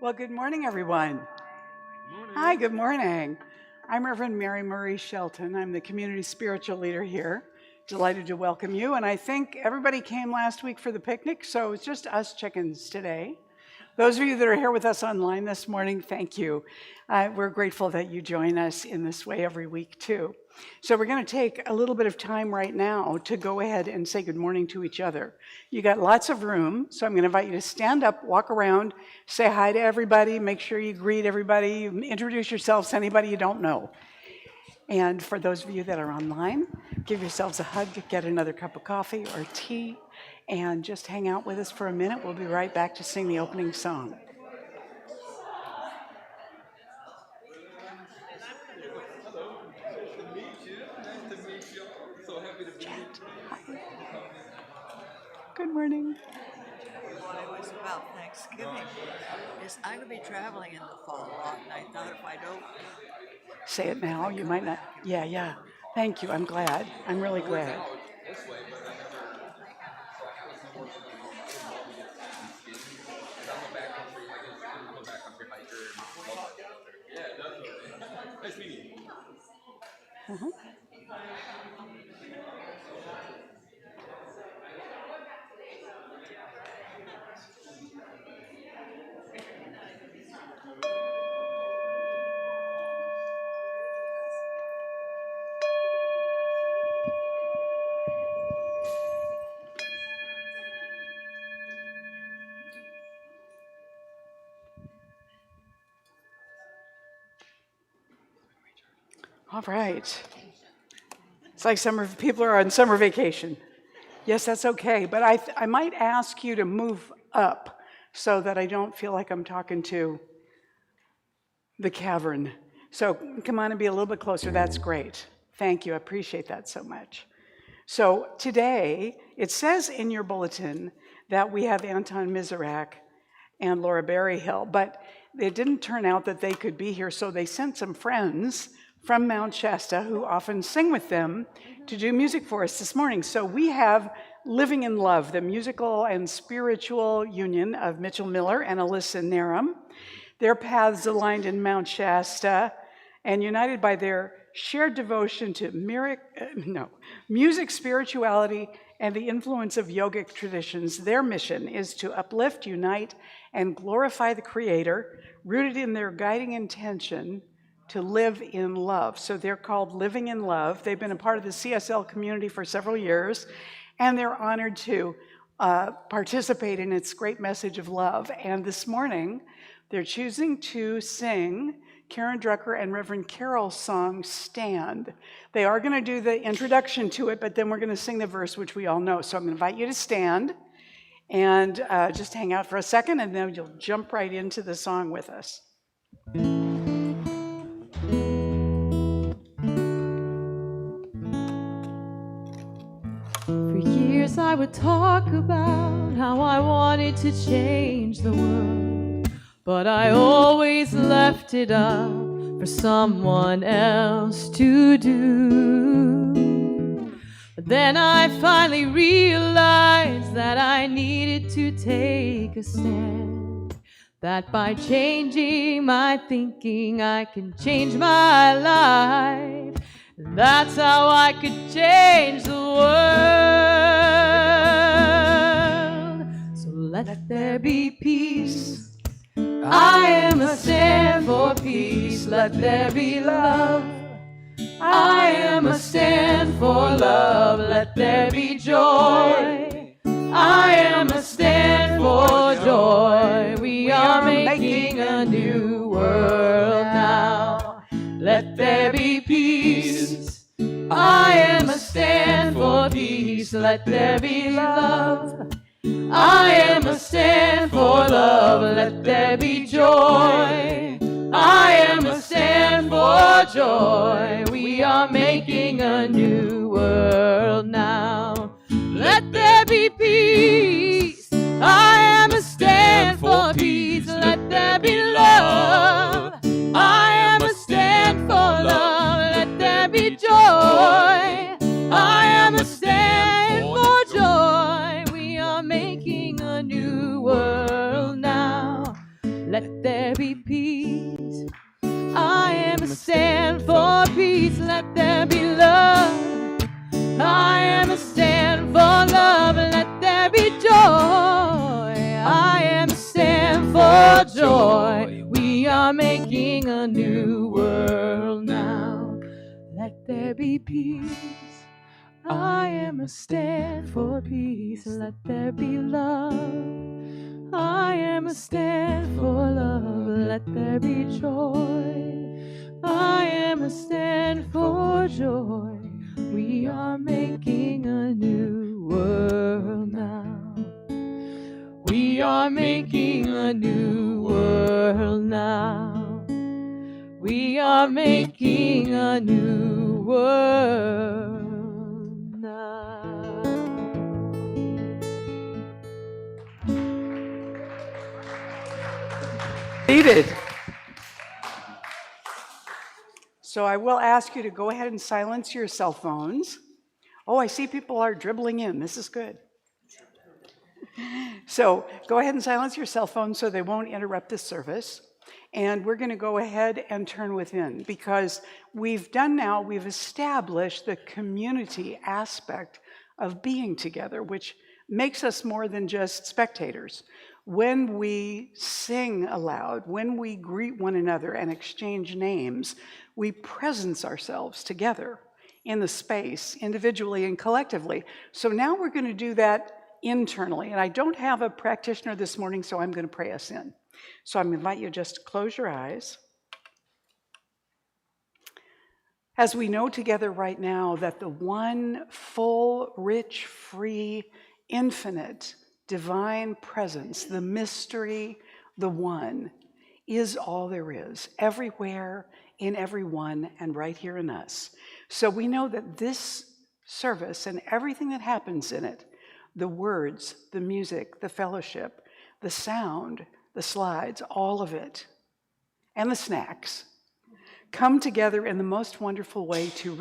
Well, good morning, everyone. Hi, good morning. I'm Reverend Mary Marie Shelton. I'm the community spiritual leader here. Delighted to welcome you. And I think everybody came last week for the picnic, so it's just us chickens today. Those of you that are here with us online this morning, thank you. We're grateful that you join us in this way every week, too. So we're going to take a little bit of time right now to go ahead and say good morning to each other. You got lots of room, so I'm going to invite you to stand up, walk around, say hi to everybody, make sure you greet everybody, introduce yourselves to anybody you don't know. And for those of you that are online, give yourselves a hug, get another cup of coffee or tea, and just hang out with us for a minute. We'll be right back to sing the opening song. Good morning. What it was about Thanksgiving is I'm going to be traveling in the fall a lot, and I thought if I don't say it now, you might not. Yeah. Thank you. I'm glad. I'm really glad. Uh-huh. All right. It's like people are on summer vacation. Yes, that's okay, but I might ask you to move up so that I don't feel like I'm talking to the cavern. So come on and be a little bit closer. That's great. Thank you. I appreciate that so much. So today, it says in your bulletin that we have Anton Miserak and Laura Berryhill, but it didn't turn out that they could be here, so they sent some friends from Mount Shasta who often sing with them to do music for us this morning. So we have Living in Love, the musical and spiritual union of Mitchell Miller and Alyssa Narum. Their paths aligned in Mount Shasta and united by their shared devotion to music, spirituality, and the influence of yogic traditions. Their mission is to uplift, unite, and glorify the Creator, rooted in their guiding intention to live in love. So they're called Living in Love. They've been a part of the CSL community for several years, and they're honored to participate in its great message of love. And this morning, they're choosing to sing Karen Drucker and Reverend Carol's song, Stand. They are going to do the introduction to it, but then we're going to sing the verse, which we all know. So I'm going to invite you to stand and just hang out for a second, and then you'll jump right into the song with us. For years I would talk about how I wanted to change the world, but I always left it up for someone else to do. But then I finally realized that I needed to take a stand, that by changing my thinking I can change my life. And that's how I could change the world. So let there be peace. I am a stand for peace. Let there be love. I am a stand for love. Let there be joy. I am a stand for joy. We are making a new world now. Let there be peace. I am a stand for peace. Let there be love. I am a stand for love. Let there be joy. I am a stand for joy. We are making a new world now. Let there be peace. I am a stand for peace. Let there be love. I am a stand for love. Let there be joy. I am a stand for joy. We are making a new world now. Let there making a new world now. Let there be peace. I am a stand for peace. Let there be love. I am a stand for love. Let there be joy. I am a stand for joy. We are making a new world now. We are making a new world now. We are making a new world now. Seated. So I will ask you to go ahead and silence your cell phones. Oh, I see people are dribbling in. This is good. So go ahead and silence your cell phones so they won't interrupt this service. And we're going to go ahead and turn within, because we've established the community aspect of being together, which makes us more than just spectators. When we sing aloud, when we greet one another and exchange names, we presence ourselves together in the space, individually and collectively. So now we're going to do that internally. And I don't have a practitioner this morning, so I'm going to pray us in. So I'm going to invite you just to close your eyes. As we know together right now that the one full, rich, free, infinite, divine presence, the mystery, the one, is all there is, everywhere, in everyone, and right here in us. So we know that this service and everything that happens in it, the words, the music, the fellowship, the sound, the slides, all of it, and the snacks, come together in the most wonderful way to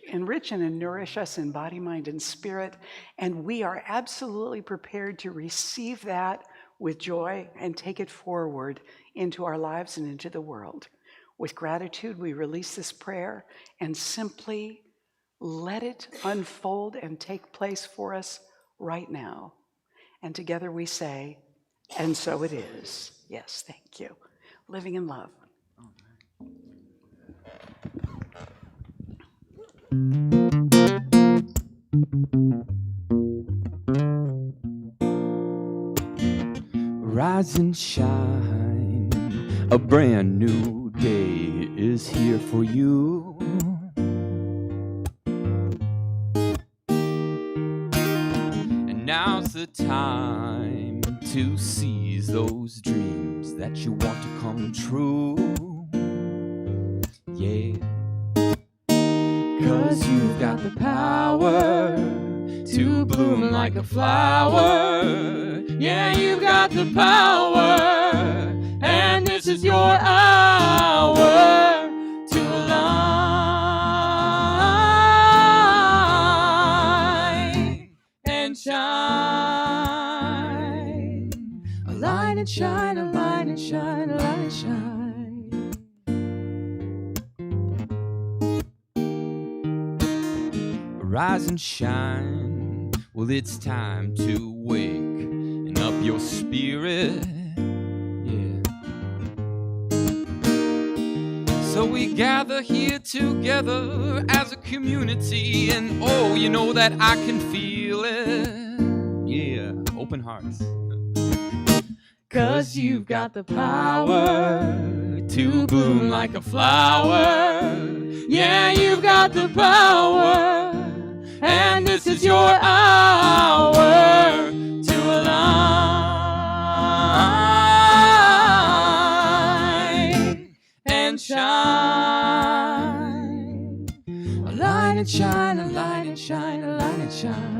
enrich and nourish us in body, mind, and spirit. And we are absolutely prepared to receive that with joy and take it forward into our lives and into the world. With gratitude, we release this prayer and simply let it unfold and take place for us right now. And together we say, and so it is. Yes, thank you. Living in love. Rise and shine, a brand new day is here for you. And now's the time to seize those dreams that you want to come true. Yeah, 'cause you've got the power to bloom like a flower. Yeah, you've got the power, and this is your hour to align and shine. Align and shine, align and shine, align and shine. Rise and shine. Well, it's time to wake and up your spirit. Yeah. So we gather here together as a community, and oh, you know that I can feel it. Yeah, open hearts. 'Cause you've got the power to bloom like a flower. Yeah, you've got the power, and this is your hour to align and shine. Align and shine, align and shine, align and shine.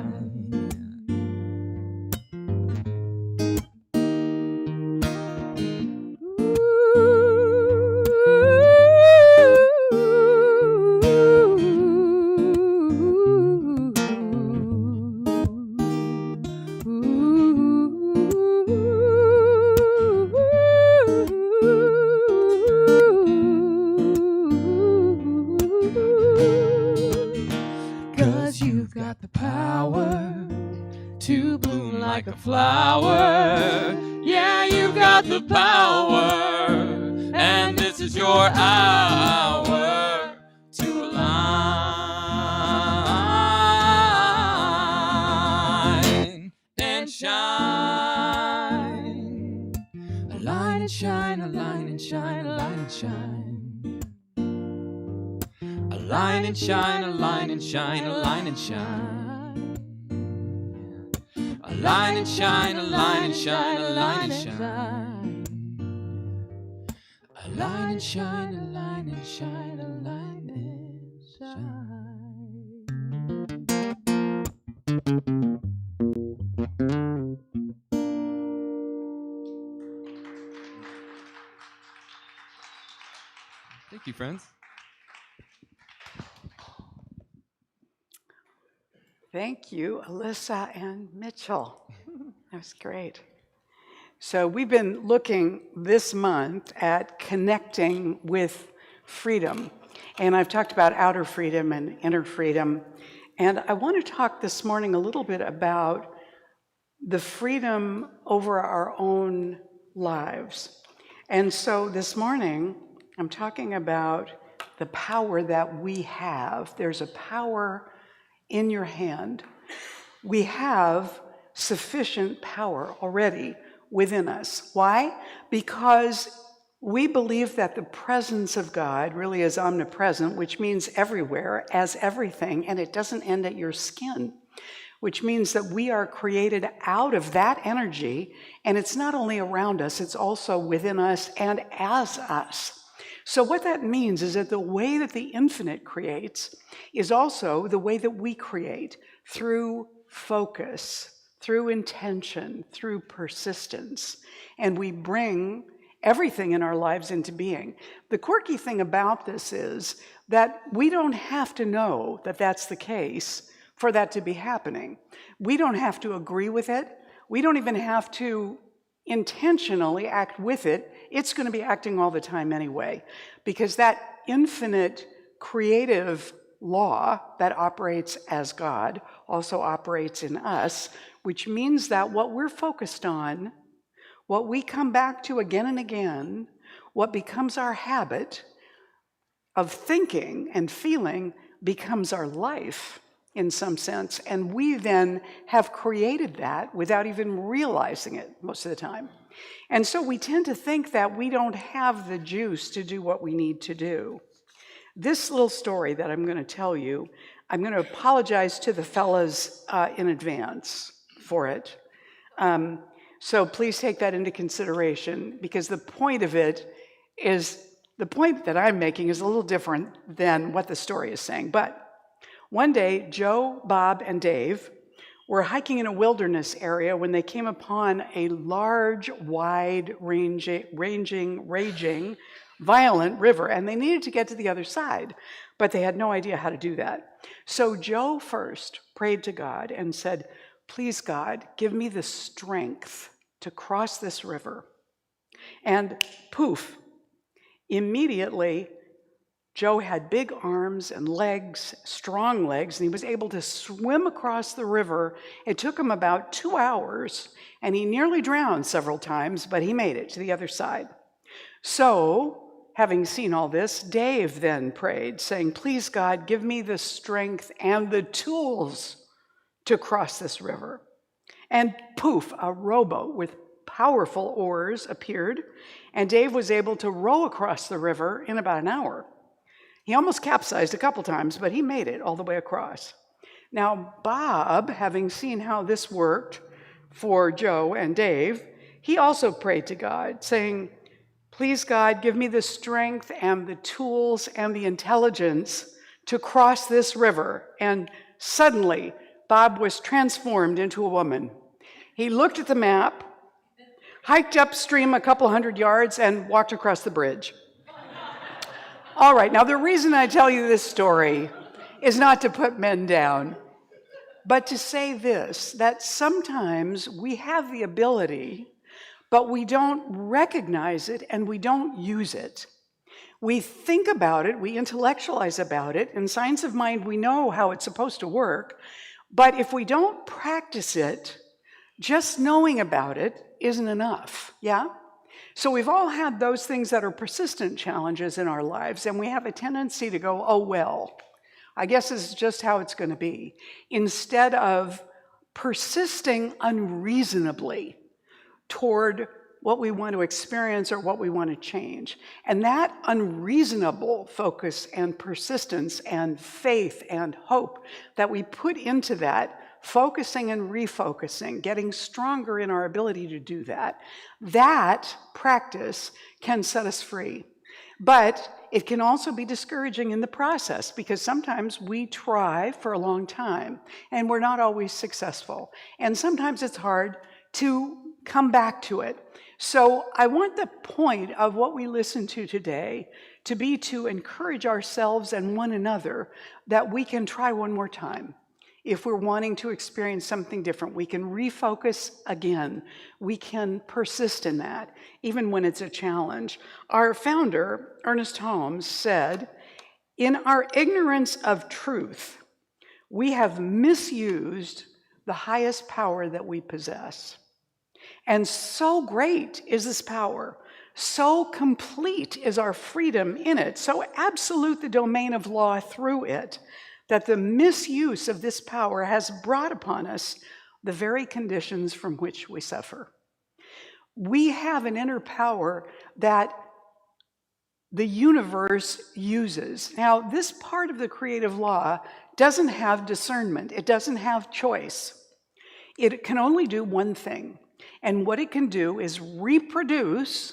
To bloom like a flower. Yeah, you've got the power, and this is your hour to align and shine. Align and shine, align and shine, align and shine. Align and shine, align and shine, align and shine. Align and shine, align and shine, align and shine. Align and shine, align and shine, align and shine. Thank you, friends. Thank you, Alyssa and Mitchell. That was great. So we've been looking this month at connecting with freedom. And I've talked about outer freedom and inner freedom. And I want to talk this morning a little bit about the freedom over our own lives. And so this morning, I'm talking about the power that we have. There's a power in your hand. We have sufficient power already within us. Why? Because we believe that the presence of God really is omnipresent, which means everywhere, as everything, and it doesn't end at your skin, which means that we are created out of that energy, and it's not only around us, it's also within us and as us. So what that means is that the way that the infinite creates is also the way that we create, through focus, through intention, through persistence. And we bring everything in our lives into being. The quirky thing about this is that we don't have to know that that's the case for that to be happening. We don't have to agree with it. We don't even have to intentionally act with it. It's going to be acting all the time anyway, because that infinite creative law that operates as God also operates in us, which means that what we're focused on, what we come back to again and again, what becomes our habit of thinking and feeling becomes our life in some sense, and we then have created that without even realizing it most of the time. And so we tend to think that we don't have the juice to do what we need to do. This little story that I'm going to tell you, I'm going to apologize to the fellas in advance for it. So please take that into consideration, because the point of it is, the point that I'm making is a little different than what the story is saying. But one day, Joe, Bob, and Dave were hiking in a wilderness area when they came upon a large, wide-ranging, raging, violent river, and they needed to get to the other side, but they had no idea how to do that. So Joe first prayed to God and said, "Please, God, give me the strength to cross this river." And poof, immediately, Joe had big arms and legs, strong legs, and he was able to swim across the river. It took him about 2 hours, and he nearly drowned several times, but he made it to the other side. So, having seen all this, Dave then prayed, saying, "Please, God, give me the strength and the tools to cross this river." And poof, a rowboat with powerful oars appeared, and Dave was able to row across the river in about an hour. He almost capsized a couple times, but he made it all the way across. Now, Bob, having seen how this worked for Joe and Dave, he also prayed to God, saying, "Please, God, give me the strength and the tools and the intelligence to cross this river." And suddenly, Bob was transformed into a woman. He looked at the map, hiked upstream a couple hundred yards, and walked across the bridge. All right, now the reason I tell you this story is not to put men down, but to say this, that sometimes we have the ability, but we don't recognize it and we don't use it. We think about it, we intellectualize about it. In science of mind, we know how it's supposed to work, but if we don't practice it, just knowing about it isn't enough, yeah? So we've all had those things that are persistent challenges in our lives, and we have a tendency to go, oh, well, I guess this is just how it's going to be, instead of persisting unreasonably toward what we want to experience or what we want to change. And that unreasonable focus and persistence and faith and hope that we put into that, focusing and refocusing, getting stronger in our ability to do that, that practice can set us free. But it can also be discouraging in the process, because sometimes we try for a long time and we're not always successful. And sometimes it's hard to come back to it. So I want the point of what we listen to today to be to encourage ourselves and one another that we can try one more time. If we're wanting to experience something different, we can refocus again. We can persist in that, even when it's a challenge. Our founder, Ernest Holmes, said, "In our ignorance of truth, we have misused the highest power that we possess. And so great is this power, so complete is our freedom in it, so absolute the domain of law through it, that the misuse of this power has brought upon us the very conditions from which we suffer." We have an inner power that the universe uses. Now, this part of the creative law doesn't have discernment. It doesn't have choice. It can only do one thing. And what it can do is reproduce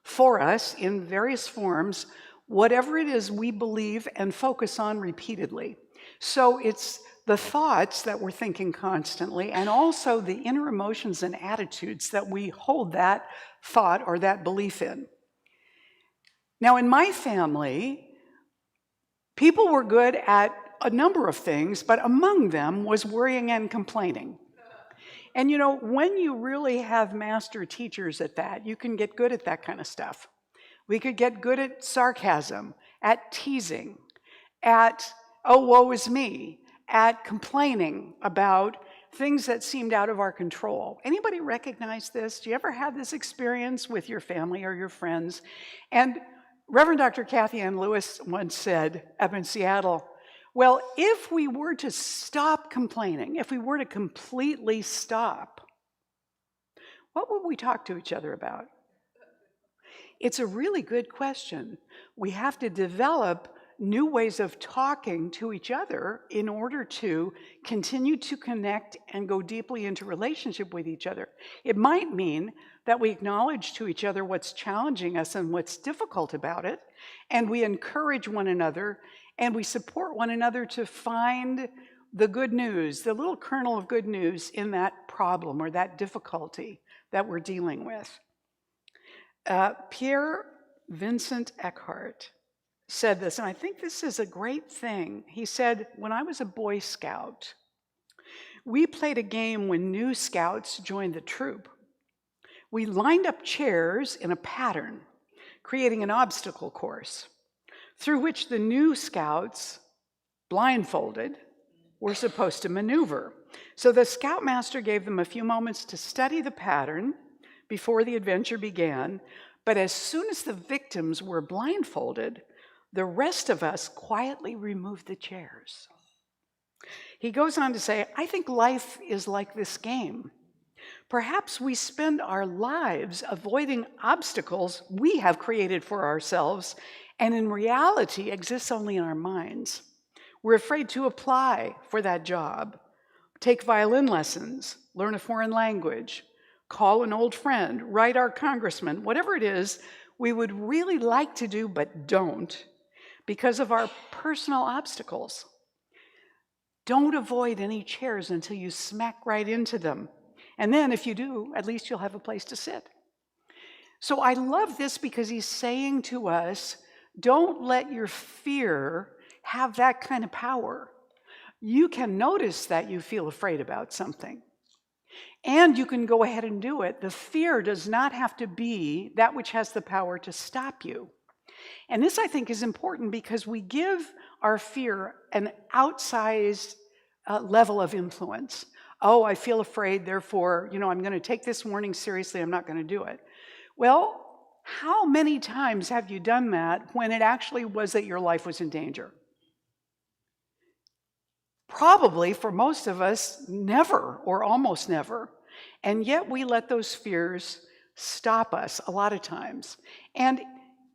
for us in various forms whatever it is we believe and focus on repeatedly. So it's the thoughts that we're thinking constantly, and also the inner emotions and attitudes that we hold that thought or that belief in. Now, in my family, people were good at a number of things, but among them was worrying and complaining. And you know, when you really have master teachers at that, you can get good at that kind of stuff. We could get good at sarcasm, at teasing, at, oh, woe is me, at complaining about things that seemed out of our control. Anybody recognize this? Do you ever have this experience with your family or your friends? And Reverend Dr. Kathy Ann Lewis once said up in Seattle, well, if we were to stop complaining, if we were to completely stop, what would we talk to each other about? It's a really good question. We have to develop new ways of talking to each other in order to continue to connect and go deeply into relationship with each other. It might mean that we acknowledge to each other what's challenging us and what's difficult about it, and we encourage one another and we support one another to find the good news, the little kernel of good news in that problem or that difficulty that we're dealing with. Pierre Vincent Eckhart said this, and I think this is a great thing. He said, when I was a Boy Scout, we played a game when new scouts joined the troop. We lined up chairs in a pattern, creating an obstacle course through which the new scouts, blindfolded, were supposed to maneuver. So the scoutmaster gave them a few moments to study the pattern before the adventure began, but as soon as the victims were blindfolded, the rest of us quietly removed the chairs. He goes on to say, I think life is like this game. Perhaps we spend our lives avoiding obstacles we have created for ourselves, and in reality exists only in our minds. We're afraid to apply for that job, take violin lessons, learn a foreign language, call an old friend, write our congressman, whatever it is we would really like to do but don't because of our personal obstacles. Don't avoid any chairs until you smack right into them. And then if you do, at least you'll have a place to sit. So I love this because he's saying to us, don't let your fear have that kind of power. You can notice that you feel afraid about something, and you can go ahead and do it. The fear does not have to be that which has the power to stop you. And this, I think, is important because we give our fear an outsized level of influence. Oh, I feel afraid, therefore, I'm going to take this warning seriously, I'm not going to do it. Well, How many times have you done that when it actually was that your life was in danger? Probably for most of us, never or almost never. And yet we let those fears stop us a lot of times. And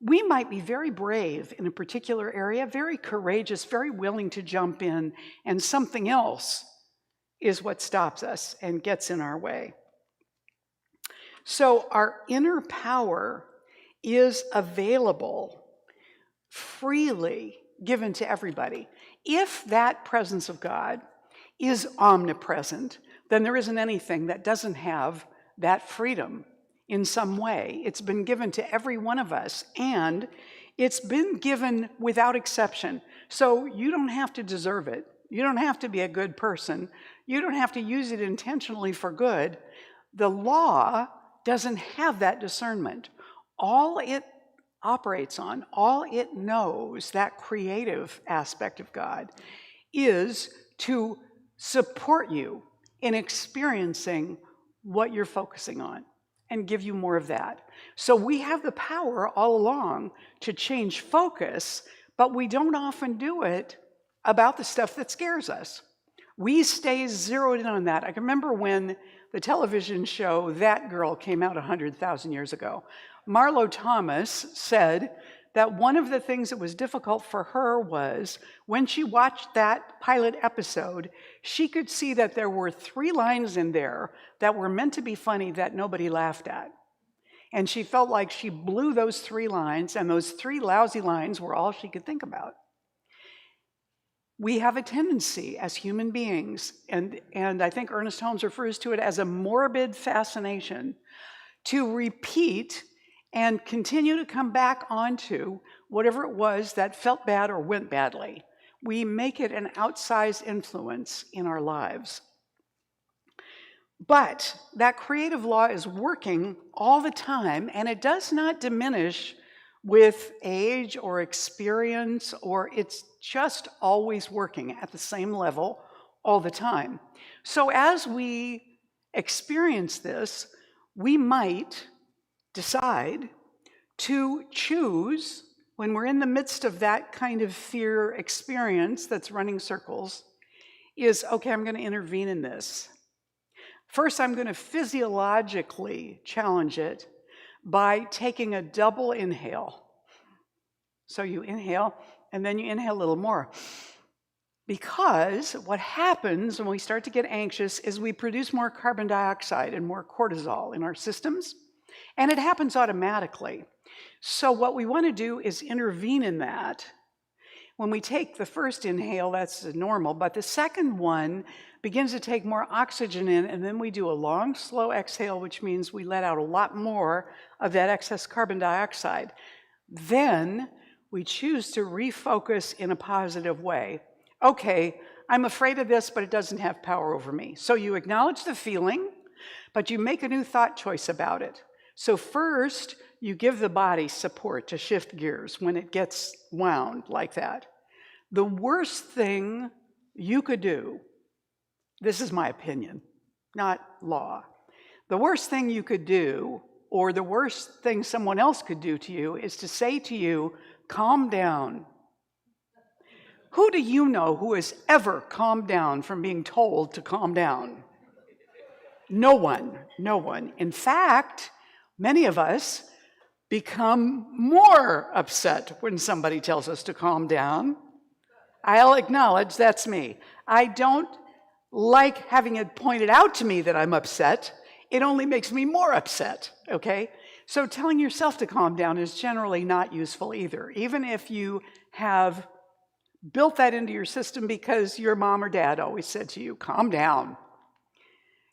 we might be very brave in a particular area, very courageous, very willing to jump in, and something else is what stops us and gets in our way. So our inner power is available, freely given to everybody. If that presence of God is omnipresent, then there isn't anything that doesn't have that freedom in some way. It's been given to every one of us, and it's been given without exception. So you don't have to deserve it. You don't have to be a good person. You don't have to use it intentionally for good. The law doesn't have that discernment. All it operates on, all it knows, that creative aspect of God, is to support you in experiencing what you're focusing on and give you more of that. So we have the power all along to change focus, but we don't often do it about the stuff that scares us. We stay zeroed in on that. I can remember when the television show That Girl came out 100,000 years ago. Marlo Thomas said that one of the things that was difficult for her was when she watched that pilot episode, she could see that there were 3 lines in there that were meant to be funny that nobody laughed at. And she felt like she blew those 3 lines, and those 3 lousy lines were all she could think about. We have a tendency as human beings, and I think Ernest Holmes refers to it as a morbid fascination, to repeat and continue to come back onto whatever it was that felt bad or went badly. We make it an outsized influence in our lives. But that creative law is working all the time, and it does not diminish with age or experience, or it's just always working at the same level all the time. So as we experience this, we might decide to choose, when we're in the midst of that kind of fear experience that's running circles, is, okay, I'm going to intervene in this. First, I'm going to physiologically challenge it by taking a double inhale. So you inhale, and then you inhale a little more. Because what happens when we start to get anxious is we produce more carbon dioxide and more cortisol in our systems, and it happens automatically. So what we want to do is intervene in that. When we take the first inhale, that's normal, but the second one begins to take more oxygen in, and then we do a long, slow exhale, which means we let out a lot more of that excess carbon dioxide. Then we choose to refocus in a positive way. Okay, I'm afraid of this, but it doesn't have power over me. So you acknowledge the feeling, but you make a new thought choice about it. So first, you give the body support to shift gears when it gets wound like that. The worst thing you could do, this is my opinion, not law. The worst thing you could do, or the worst thing someone else could do to you, is to say to you, calm down. Who do you know who has ever calmed down from being told to calm down? No one, no one. In fact, many of us become more upset when somebody tells us to calm down. I'll acknowledge that's me. I don't like having it pointed out to me that I'm upset. It only makes me more upset, okay? So telling yourself to calm down is generally not useful either, even if you have built that into your system because your mom or dad always said to you, calm down.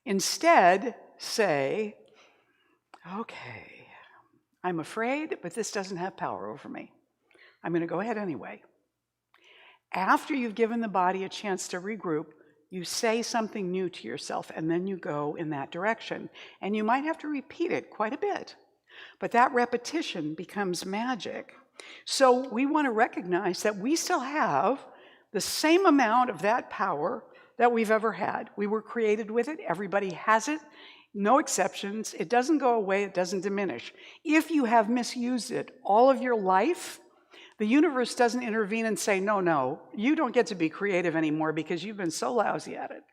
Instead, say, okay, I'm afraid, but this doesn't have power over me. I'm going to go ahead anyway. After you've given the body a chance to regroup, you say something new to yourself, and then you go in that direction. And you might have to repeat it quite a bit, but that repetition becomes magic. So we want to recognize that we still have the same amount of that power that we've ever had. We were created with it. Everybody has it. No exceptions. It doesn't go away. It doesn't diminish. If you have misused it all of your life, the universe doesn't intervene and say, no, you don't get to be creative anymore because you've been so lousy at it.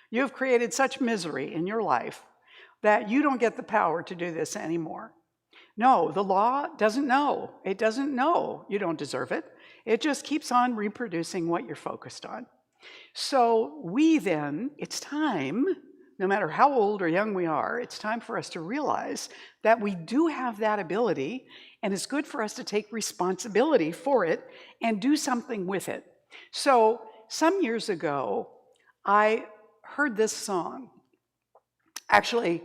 You have created such misery in your life that you don't get the power to do this anymore. No, the law doesn't know. It doesn't know you don't deserve it. It just keeps on reproducing what you're focused on. So it's time, no matter how old or young we are, it's time for us to realize that we do have that ability, and it's good for us to take responsibility for it and do something with it. So some years ago, I heard this song. Actually,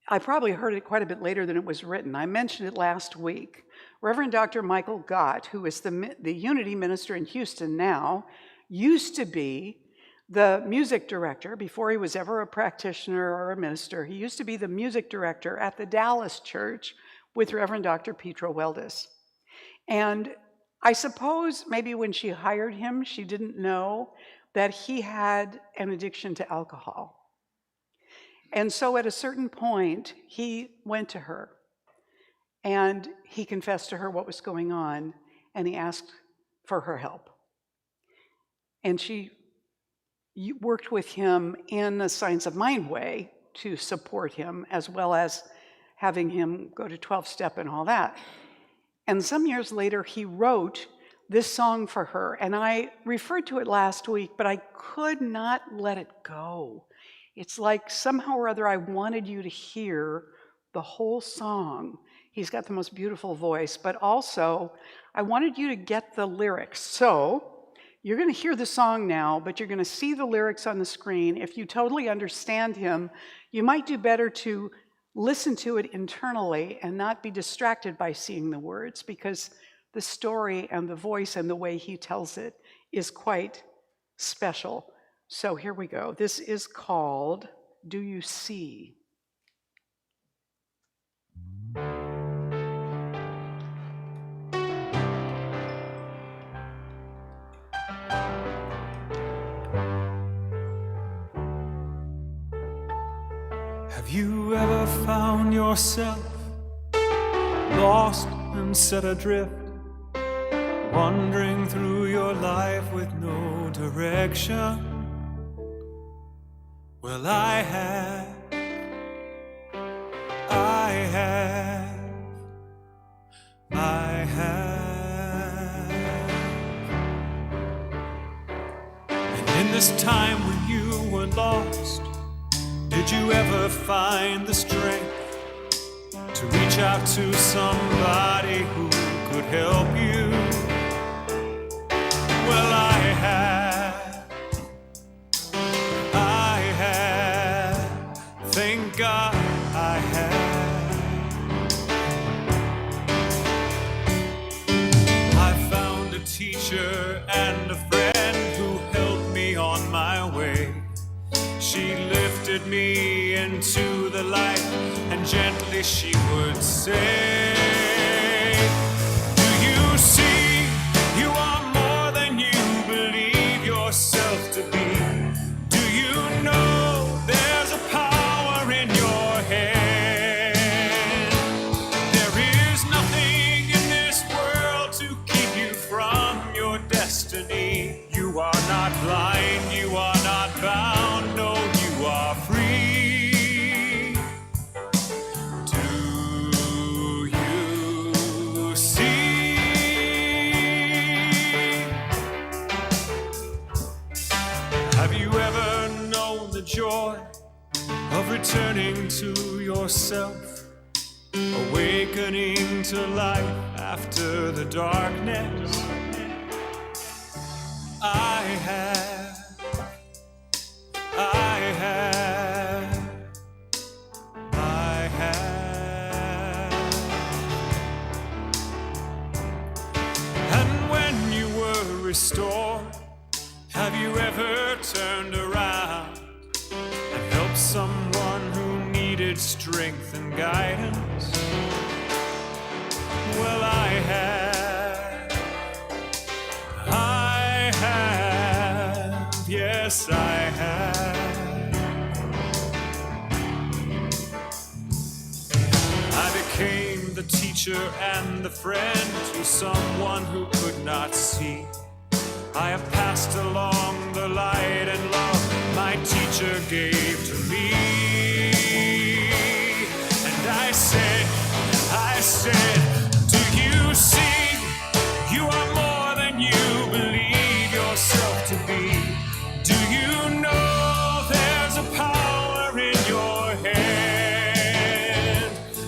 I probably heard it quite a bit later than it was written. I mentioned it last week. Reverend Dr. Michael Gott, who is the Unity minister in Houston now, used to be the music director, before he was ever a practitioner or a minister, he used to be the music director at the Dallas church with Reverend Dr. Petro Weldes. And I suppose maybe when she hired him, she didn't know that he had an addiction to alcohol. And so at a certain point, he went to her and he confessed to her what was going on, and he asked for her help. And she worked with him in a Science of Mind way to support him, as well as having him go to 12-step and all that. And some years later, he wrote this song for her, and I referred to it last week, but I could not let it go. It's like somehow or other I wanted you to hear the whole song. He's got the most beautiful voice, but also I wanted you to get the lyrics. So you're going to hear the song now, but you're going to see the lyrics on the screen. If you totally understand him, you might do better to listen to it internally and not be distracted by seeing the words, because the story and the voice and the way he tells it is quite special. So here we go. This is called Do You See? Have you ever found yourself lost and set adrift, wandering through your life with no direction? Well, I have. And in this time when you were lost, did you ever find the strength to reach out to somebody who could help you? Well, I have, thank God I have. I found a teacher and a friend who helped me on my way. She lifted me into the light, and gently she would say, do you see, you are more than you believe yourself to be? Do you know there's a power in your hand? There is nothing in this world to keep you from your destiny. You are not blind, you are not bound, no, you are free. Do you see? Have you ever known the joy of returning to yourself, awakening to life after the darkness? I have. And when you were restored, have you ever turned around and helped someone who needed strength and guidance? Well, I have. Yes, I have. teacher and the friend to someone who could not see. I have passed along the light and love my teacher gave to me. And I said, do you see? You are more than you believe yourself to be. Do you know there's a power in your hand?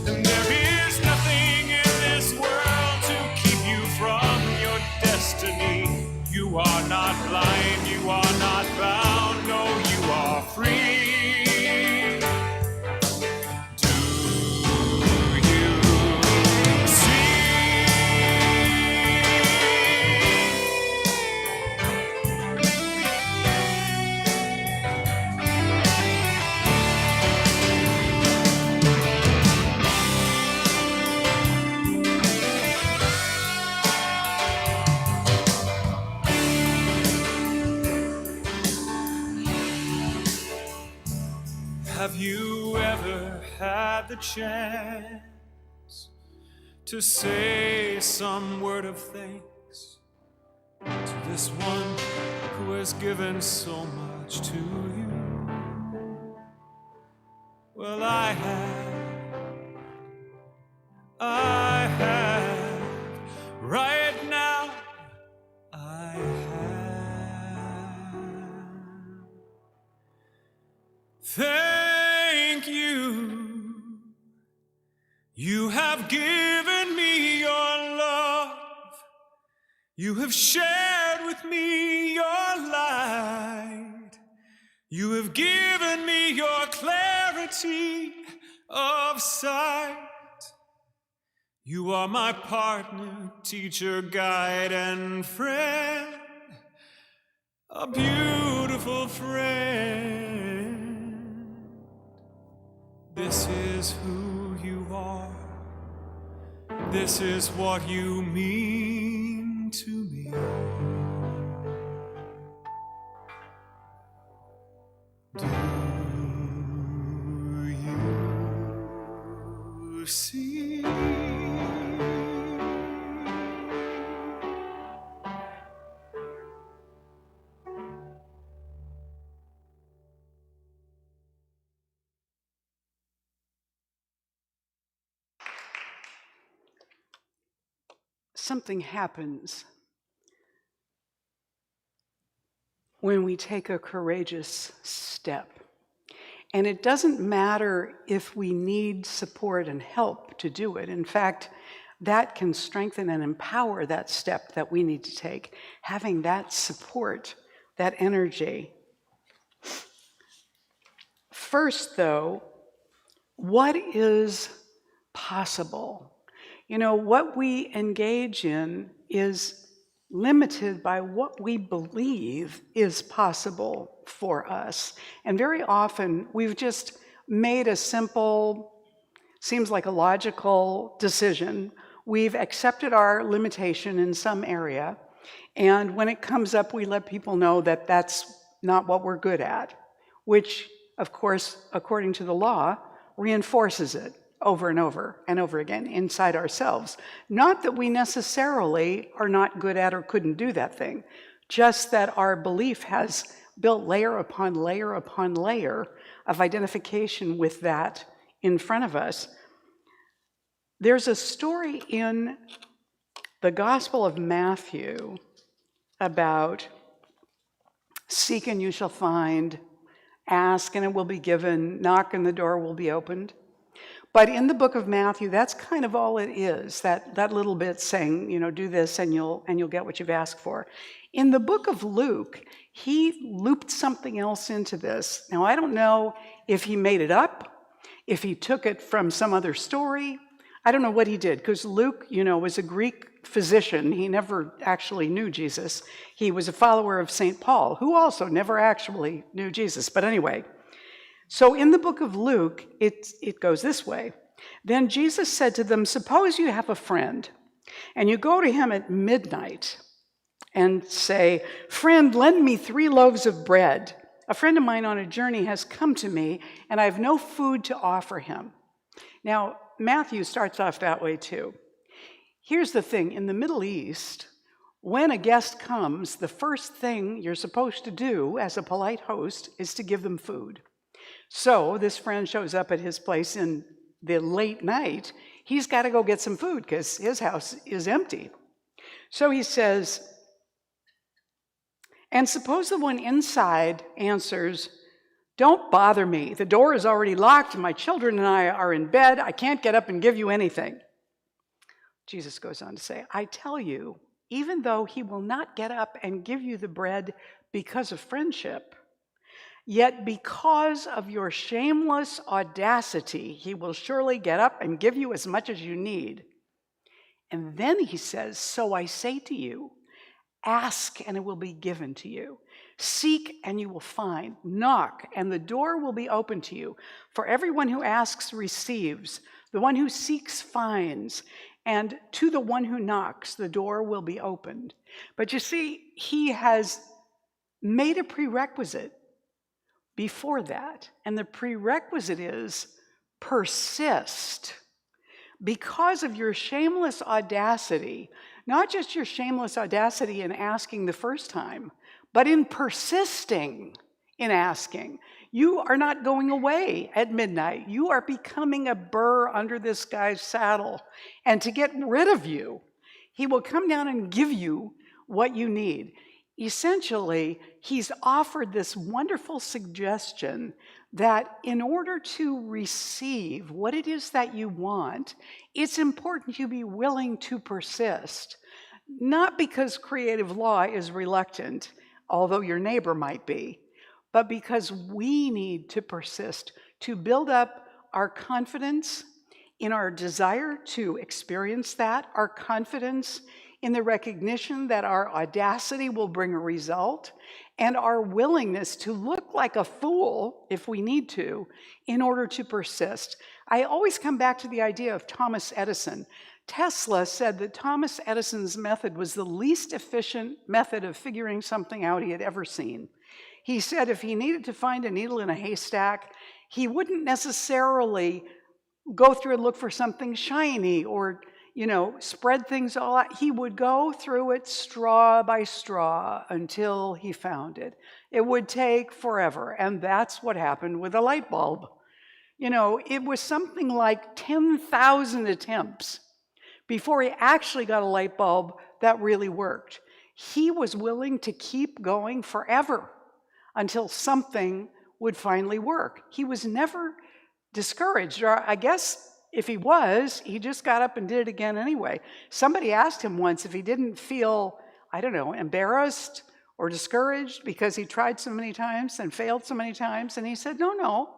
And there is nothing in this world to keep you from your destiny. You are not blind, you are not bound, no, you are free. Do you see? Have you ever had the chance to say some word of thanks to this one who has given so much to you? Well, I have, right now, I have. Thank you. You have given me your love. You have shared with me your light. You have given me your clarity of sight. You are my partner, teacher, guide, and friend. A beautiful friend. This is who you are. This is what you mean to me. Do you see? Something happens when we take a courageous step. And it doesn't matter if we need support and help to do it. In fact, that can strengthen and empower that step that we need to take. Having that support, that energy. First, though, what is possible? You know, what we engage in is limited by what we believe is possible for us. And very often, we've just made a simple, seems like a logical decision. We've accepted our limitation in some area, and when it comes up, we let people know that that's not what we're good at, which, of course, according to the law, reinforces it over and over and over again inside ourselves. Not that we necessarily are not good at or couldn't do that thing, just that our belief has built layer upon layer upon layer of identification with that in front of us. There's a story in the Gospel of Matthew about seek and you shall find, ask and it will be given, knock and the door will be opened. But in the book of Matthew, that's kind of all it is, that little bit saying, you know, do this and you'll get what you've asked for. In the book of Luke, he looped something else into this. Now, I don't know if he made it up, if he took it from some other story. I don't know what he did, because Luke, you know, was a Greek physician. He never actually knew Jesus. He was a follower of St. Paul, who also never actually knew Jesus. But anyway, so in the book of Luke, it goes this way. Then Jesus said to them, suppose you have a friend, and you go to him at midnight and say, friend, lend me 3 loaves of bread. A friend of mine on a journey has come to me, and I have no food to offer him. Now, Matthew starts off that way too. Here's the thing, in the Middle East, when a guest comes, the first thing you're supposed to do as a polite host is to give them food. So this friend shows up at his place in the late night. He's got to go get some food because his house is empty. So he says, and suppose the one inside answers, "Don't bother me. The door is already locked and my children and I are in bed. I can't get up and give you anything." Jesus goes on to say, "I tell you, even though he will not get up and give you the bread because of friendship, yet because of your shameless audacity, he will surely get up and give you as much as you need." And then he says, "So I say to you, ask and it will be given to you. Seek and you will find. Knock and the door will be open to you. For everyone who asks receives. The one who seeks finds. And to the one who knocks, the door will be opened." But you see, he has made a prerequisite before that. And the prerequisite is persist. Because of your shameless audacity, not just your shameless audacity in asking the first time, but in persisting in asking. You are not going away at midnight. You are becoming a burr under this guy's saddle. And to get rid of you, he will come down and give you what you need. Essentially, he's offered this wonderful suggestion that in order to receive what it is that you want, it's important you be willing to persist. Not because creative law is reluctant, although your neighbor might be, but because we need to persist to build up our confidence in our desire to experience that, our confidence in the recognition that our audacity will bring a result, and our willingness to look like a fool, if we need to, in order to persist. I always come back to the idea of Thomas Edison. Tesla said that Thomas Edison's method was the least efficient method of figuring something out he had ever seen. He said if he needed to find a needle in a haystack, he wouldn't necessarily go through and look for something shiny or spread things all out. He would go through it straw by straw until he found it. It would take forever, and that's what happened with a light bulb. It was something like 10,000 attempts before he actually got a light bulb that really worked. He was willing to keep going forever until something would finally work. He was never discouraged, or I guess if he was, he just got up and did it again anyway. Somebody asked him once if he didn't feel, embarrassed or discouraged because he tried so many times and failed so many times, and he said, no,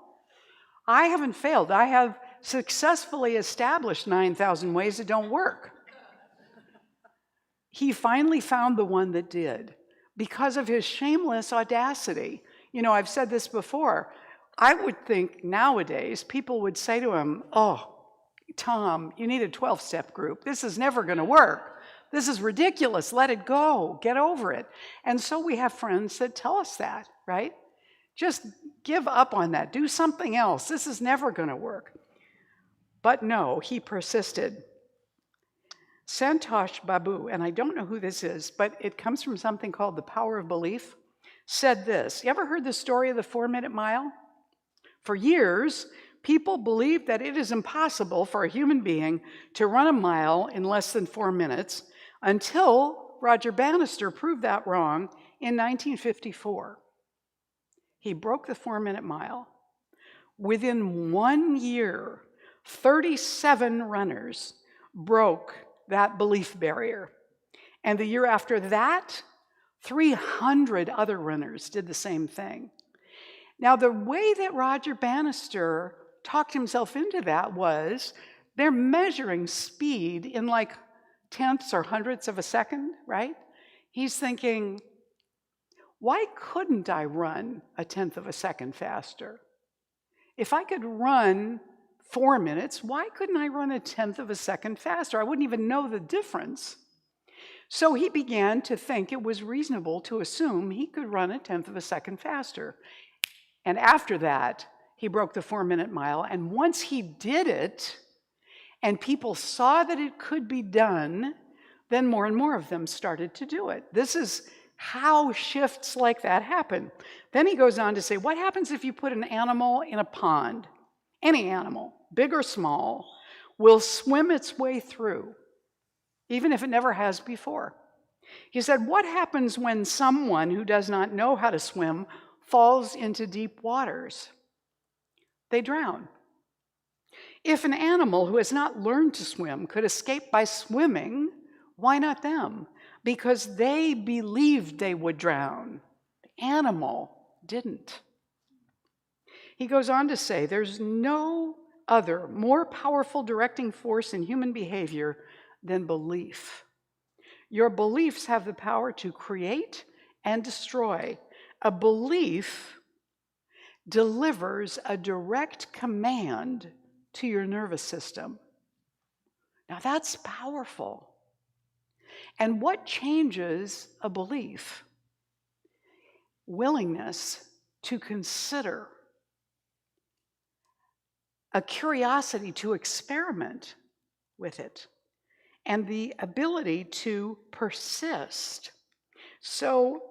I haven't failed. I have successfully established 9,000 ways that don't work. He finally found the one that did because of his shameless audacity. I've said this before. I would think nowadays people would say to him, "Oh, Tom, you need a 12-step group. This is never going to work. This is ridiculous. Let it go. Get over it." And so we have friends that tell us that, right? Just give up on that. Do something else. This is never going to work. But no, he persisted. Santosh Babu, and I don't know who this is, but it comes from something called The Power of Belief, said this. You ever heard the story of the 4-minute mile? For years, people believed that it is impossible for a human being to run a mile in less than 4 minutes until Roger Bannister proved that wrong in 1954. He broke the 4-minute mile. Within 1 year, 37 runners broke that belief barrier. And the year after that, 300 other runners did the same thing. Now, the way that Roger Bannister talked himself into that was they're measuring speed in like tenths or hundredths of a second, right? He's thinking, why couldn't I run a tenth of a second faster? If I could run 4 minutes, why couldn't I run a tenth of a second faster? I wouldn't even know the difference. So he began to think it was reasonable to assume he could run a tenth of a second faster. And after that, he broke the 4-minute mile. And once he did it, and people saw that it could be done, then more and more of them started to do it. This is how shifts like that happen. Then he goes on to say, what happens if you put an animal in a pond? Any animal, big or small, will swim its way through, even if it never has before. He said, what happens when someone who does not know how to swim falls into deep waters? They drown. If an animal who has not learned to swim could escape by swimming, why not them? Because they believed they would drown. The animal didn't. He goes on to say, there's no other more powerful directing force in human behavior than belief. Your beliefs have the power to create and destroy. A belief delivers a direct command to your nervous system. Now that's powerful. And what changes a belief? Willingness to consider, a curiosity to experiment with it, and the ability to persist. So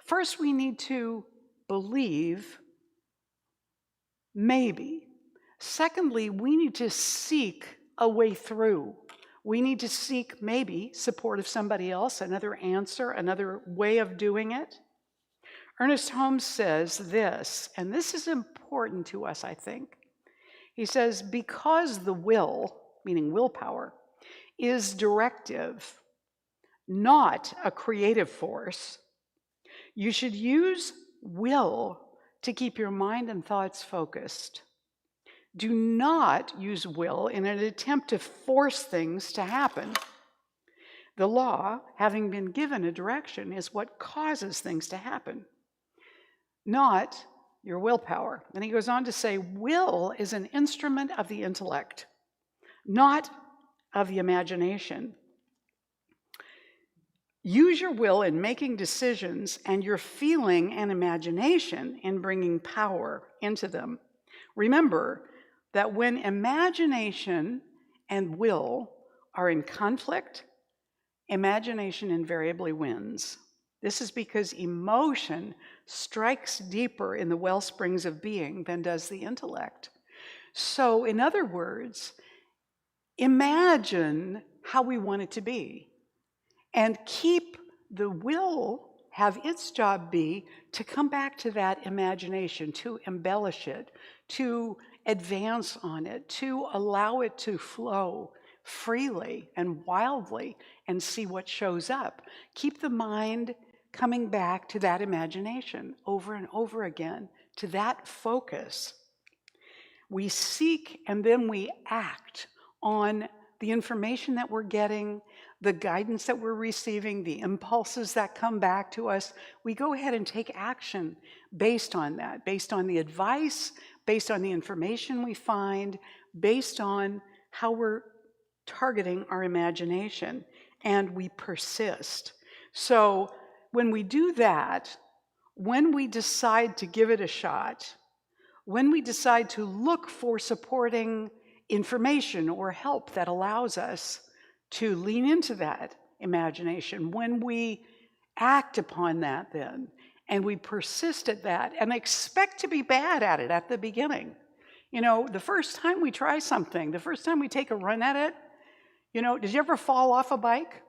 first we need to believe, maybe. Secondly, we need to seek a way through. We need to seek maybe support of somebody else, another answer, another way of doing it. Ernest Holmes says this, and this is important to us, I think. He says, because the will, meaning willpower, is directive, not a creative force, you should use will to keep your mind and thoughts focused. Do not use will in an attempt to force things to happen. The law, having been given a direction, is what causes things to happen, not your willpower. And he goes on to say, will is an instrument of the intellect, not of the imagination. Use your will in making decisions and your feeling and imagination in bringing power into them. Remember that when imagination and will are in conflict, imagination invariably wins. This is because emotion strikes deeper in the well springs of being than does the intellect. So, in other words, imagine how we want it to be and keep the will, have its job be to come back to that imagination, to embellish it, to advance on it, to allow it to flow freely and wildly and see what shows up. Keep the mind coming back to that imagination over and over again, to that focus. We seek and then we act on the information that we're getting, the guidance that we're receiving, the impulses that come back to us. We go ahead and take action based on that, based on the advice, based on the information we find, based on how we're targeting our imagination, and we persist. So when we do that, when we decide to give it a shot, when we decide to look for supporting information or help that allows us to lean into that imagination, when we act upon that then, and we persist at that and expect to be bad at it at the beginning. You know, the first time we try something, the first time we take a run at it, you know, did you ever fall off a bike?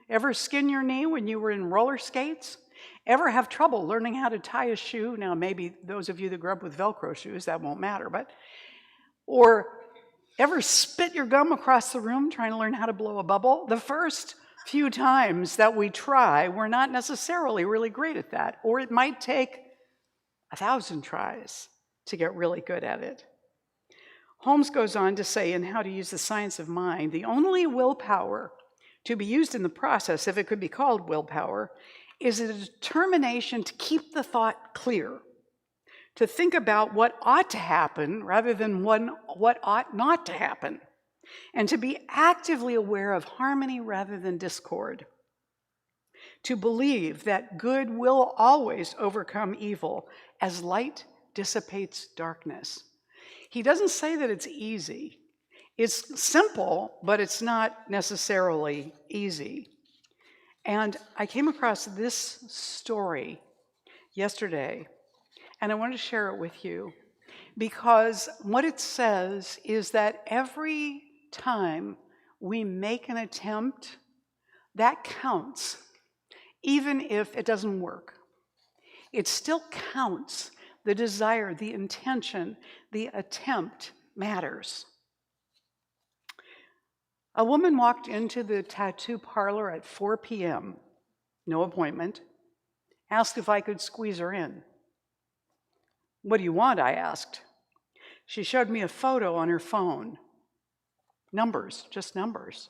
Ever skin your knee when you were in roller skates? Ever have trouble learning how to tie a shoe? Now, maybe those of you that grew up with Velcro shoes, that won't matter, but, or ever spit your gum across the room trying to learn how to blow a bubble? The first few times that we try, we're not necessarily really great at that, or it might take 1,000 tries to get really good at it. Holmes goes on to say in How to Use the Science of Mind, the only willpower to be used in the process, if it could be called willpower, is a determination to keep the thought clear, to think about what ought to happen rather than what ought not to happen, and to be actively aware of harmony rather than discord, to believe that good will always overcome evil as light dissipates darkness. He doesn't say that it's easy. It's simple, but it's not necessarily easy. And I came across this story yesterday, and I wanted to share it with you because what it says is that every time we make an attempt, that counts, even if it doesn't work. It still counts. The desire, the intention, the attempt matters. A woman walked into the tattoo parlor at 4 p.m., no appointment, asked if I could squeeze her in. "What do you want?" I asked. She showed me a photo on her phone. Numbers, just numbers.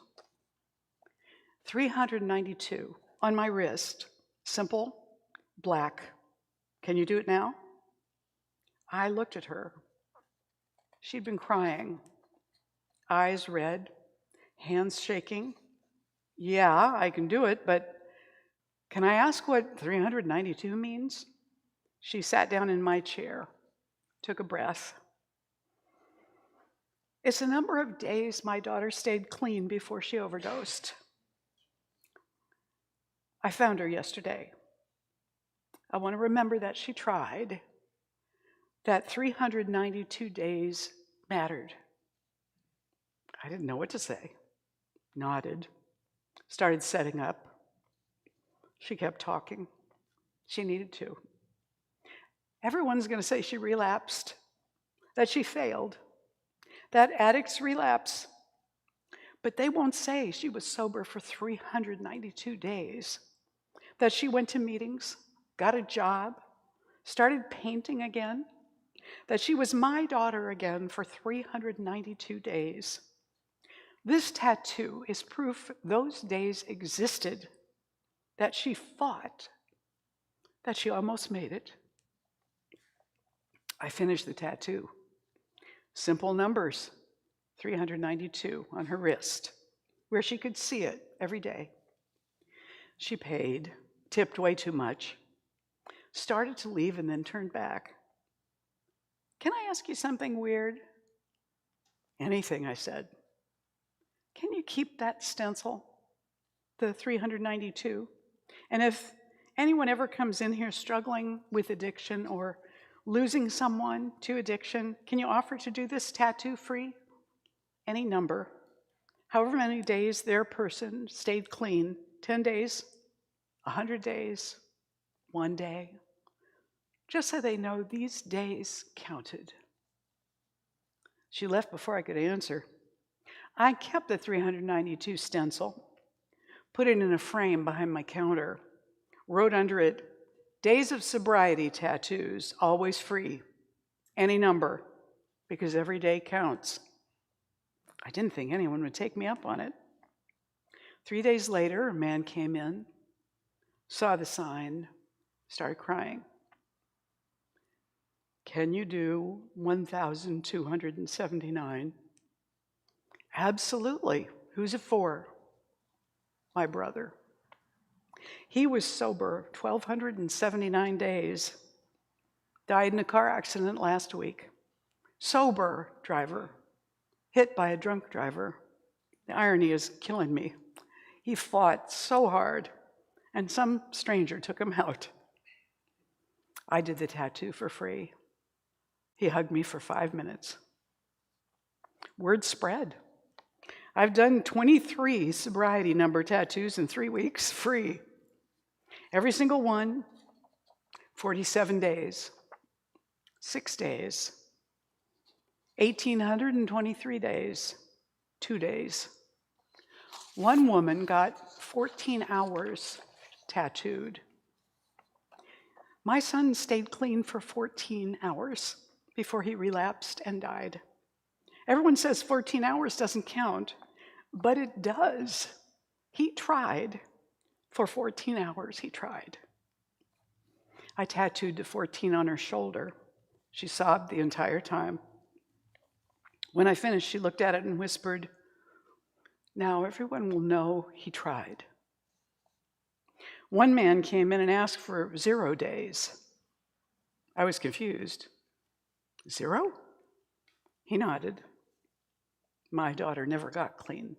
392 on my wrist, simple, black. "Can you do it now?" I looked at her. She'd been crying, eyes red, hands shaking. "Yeah, I can do it, but can I ask what 392 means?" She sat down in my chair, took a breath. "It's a number of days my daughter stayed clean before she overdosed. I found her yesterday. I want to remember that she tried, that 392 days mattered." I didn't know what to say. Nodded, started setting up. She kept talking. She needed to. Everyone's going to say she relapsed, that she failed, that addicts relapse. But they won't say she was sober for 392 days, that she went to meetings, got a job, started painting again, that she was my daughter again for 392 days. This tattoo is proof those days existed, that she fought, that she almost made it. I finished the tattoo. Simple numbers, 392 on her wrist, where she could see it every day. She paid, tipped way too much, started to leave and then turned back. "Can I ask you something weird?" "Anything," I said. "Can you keep that stencil, the 392? And if anyone ever comes in here struggling with addiction or losing someone to addiction, can you offer to do this tattoo free? Any number, however many days their person stayed clean, 10 days, 100 days, 1 day, just so they know these days counted." She left before I could answer. I kept the 392 stencil, put it in a frame behind my counter, wrote under it, "Days of sobriety tattoos, always free. Any number, because every day counts." I didn't think anyone would take me up on it. 3 days later, a man came in, saw the sign, started crying. "Can you do 1,279? "Absolutely. Who's it for?" "My brother. He was sober 1,279 days. Died in a car accident last week. Sober driver. Hit by a drunk driver. The irony is killing me. He fought so hard, and some stranger took him out." I did the tattoo for free. He hugged me for 5 minutes. Word spread. I've done 23 sobriety number tattoos in 3 weeks, free. Every single one, 47 days, 6 days, 1,823 days, 2 days. One woman got 14 hours tattooed. My son stayed clean for 14 hours before he relapsed and died. Everyone says 14 hours doesn't count, but it does. He tried. For 14 hours, he tried. I tattooed the 14 on her shoulder. She sobbed the entire time. When I finished, she looked at it and whispered, "Now everyone will know he tried." One man came in and asked for 0 days. I was confused. 0? He nodded. My daughter never got clean.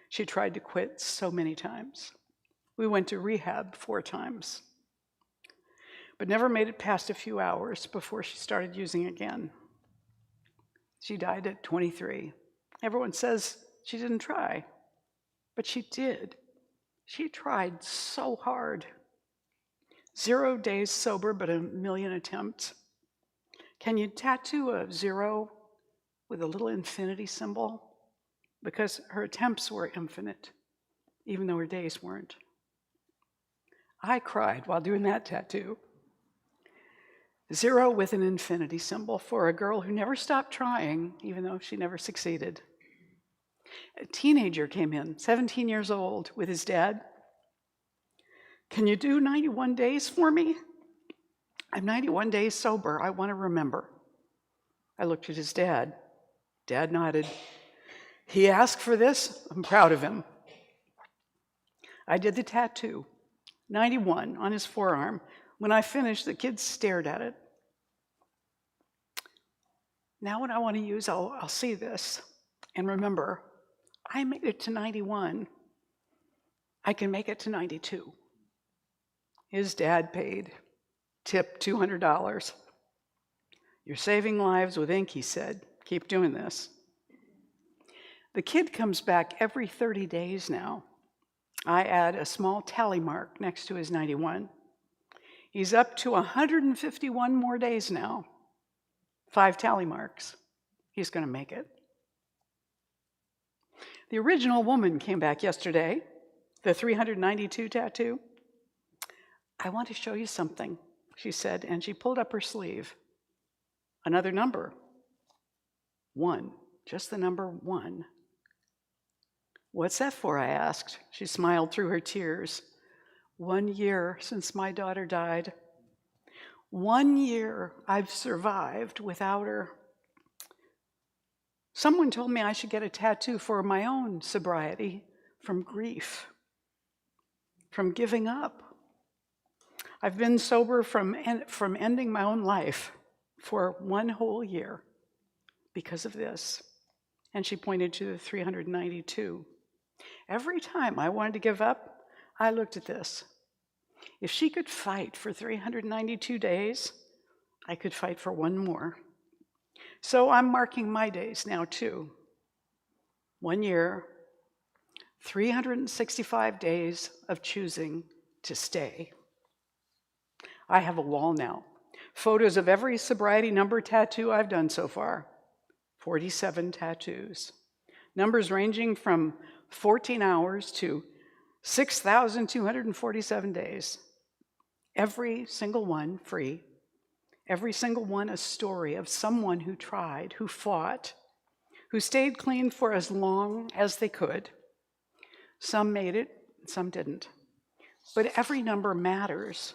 She tried to quit so many times. We went to rehab 4 times, but never made it past a few hours before she started using again. She died at 23. Everyone says she didn't try, but she did. She tried so hard. 0 days sober, but 1,000,000 attempts. Can you tattoo a 0 with a little infinity symbol? Because her attempts were infinite, even though her days weren't. I cried while doing that tattoo. 0 with an infinity symbol for a girl who never stopped trying, even though she never succeeded. A teenager came in, 17 years old, with his dad. Can you do 91 days for me? I'm 91 days sober. I want to remember. I looked at his dad. Dad nodded. He asked for this. I'm proud of him. I did the tattoo, 91, on his forearm. When I finished, the kids stared at it. Now when I want to use, I'll see this and remember, I made it to 91. I can make it to 92. His dad paid, tipped $200. You're saving lives with ink, he said. Keep doing this. The kid comes back every 30 days now. I add a small tally mark next to his 91. He's up to 151 more days now. 5 tally marks. He's going to make it. The original woman came back yesterday, the 392 tattoo. I want to show you something, she said, and she pulled up her sleeve. Another number. 1, just the number 1. What's that for, I asked. She smiled through her tears. 1 year since my daughter died. 1 year I've survived without her. Someone told me I should get a tattoo for my own sobriety from grief, from giving up. I've been sober from ending my own life for 1 whole year because of this. And she pointed to the 392. Every time I wanted to give up, I looked at this. If she could fight for 392 days, I could fight for 1 more. So I'm marking my days now too. 1 year, 365 days of choosing to stay. I have a wall now. Photos of every sobriety number tattoo I've done so far. 47 tattoos. Numbers ranging from 14 hours to 6,247 days. Every single one free. Every single one a story of someone who tried, who fought, who stayed clean for as long as they could. Some made it, some didn't. But every number matters.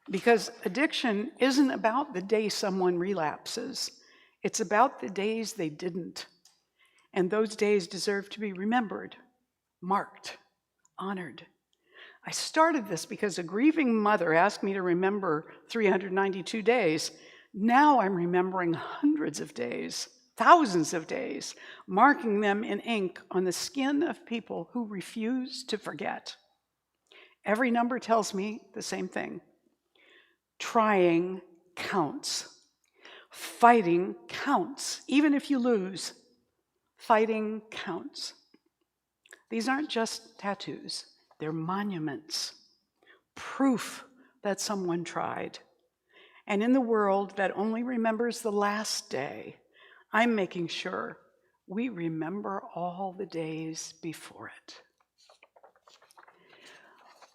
Because addiction isn't about the day someone relapses. It's about the days they didn't. And those days deserve to be remembered, marked, honored. I started this because a grieving mother asked me to remember 392 days. Now I'm remembering hundreds of days, thousands of days, marking them in ink on the skin of people who refuse to forget. Every number tells me the same thing. Trying counts. Fighting counts. Even if you lose, fighting counts. These aren't just tattoos. They're monuments. Proof that someone tried. And in the world that only remembers the last day, I'm making sure we remember all the days before it.